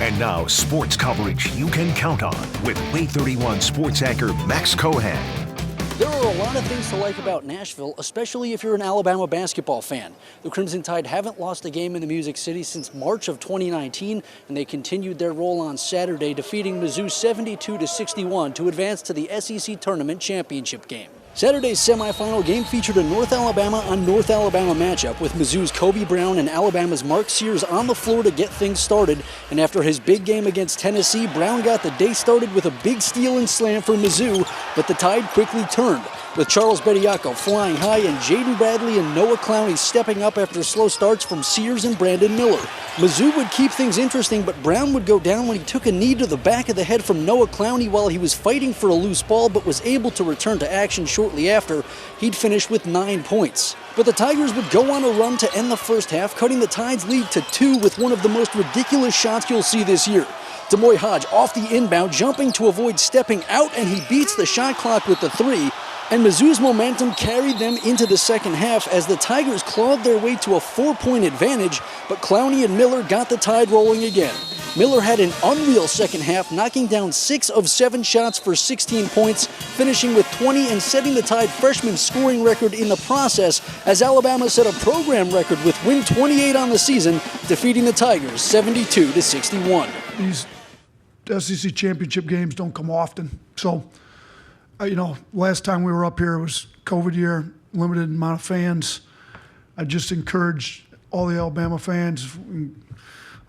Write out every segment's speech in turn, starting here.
And now, sports coverage you can count on with Way 31 sports anchor Max Cohan. There are a lot of things to like about Nashville, especially if you're an Alabama basketball fan. The Crimson Tide haven't lost a game in the Music City since March of 2019, and they continued their roll on Saturday, defeating Mizzou 72-61 to advance to the SEC Tournament Championship game. Saturday's semifinal game featured a North Alabama on North Alabama matchup with Mizzou's Kobe Brown and Alabama's Mark Sears on the floor to get things started. And after his big game against Tennessee, Brown got the day started with a big steal and slam for Mizzou, but the Tide quickly turned, with Charles Bediako flying high and Jaden Bradley and Noah Clowney stepping up after slow starts from Sears and Brandon Miller. Mizzou would keep things interesting, but Brown would go down when he took a knee to the back of the head from Noah Clowney while he was fighting for a loose ball, but was able to return to action shortly after. He'd finish with 9 points. But the Tigers would go on a run to end the first half, cutting the Tide's lead to 2 with one of the most ridiculous shots you'll see this year. Demoy Hodge off the inbound, jumping to avoid stepping out, and he beats the shot clock with the 3. And Mizzou's momentum carried them into the second half as the Tigers clawed their way to a 4-point advantage, but Clowney and Miller got the Tide rolling again. Miller had an unreal second half, knocking down 6 of 7 shots for 16 points, finishing with 20 and setting the Tide freshman scoring record in the process as Alabama set a program record with win 28 on the season, defeating the Tigers 72-61. These SEC championship games don't come often, so last time we were up here, it was COVID year, limited amount of fans. I just encourage all the Alabama fans,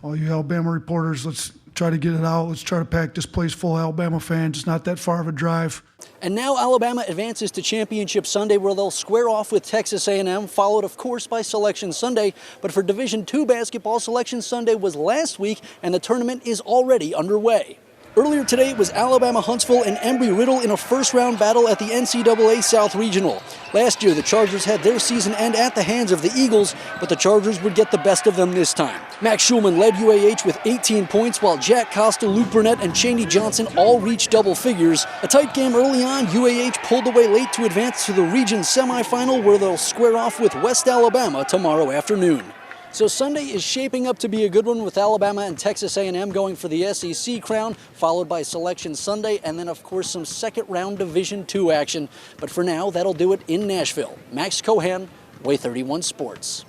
all you Alabama reporters, let's try to get it out. Let's try to pack this place full of Alabama fans. It's not that far of a drive. And now Alabama advances to Championship Sunday, where they'll square off with Texas A&M, followed, of course, by Selection Sunday. But for Division II basketball, Selection Sunday was last week, and the tournament is already underway. Earlier today, it was Alabama-Huntsville and Embry-Riddle in a first-round battle at the NCAA South Regional. Last year, the Chargers had their season end at the hands of the Eagles, but the Chargers would get the best of them this time. Max Schulman led UAH with 18 points, while Jack Costa, Luke Burnett, and Cheney Johnson all reached double figures. A tight game early on, UAH pulled away late to advance to the region semifinal, where they'll square off with West Alabama tomorrow afternoon. So Sunday is shaping up to be a good one, with Alabama and Texas A&M going for the SEC crown, followed by Selection Sunday, and then, of course, some second-round Division II action. But for now, that'll do it in Nashville. Max Cohan, Way 31 Sports.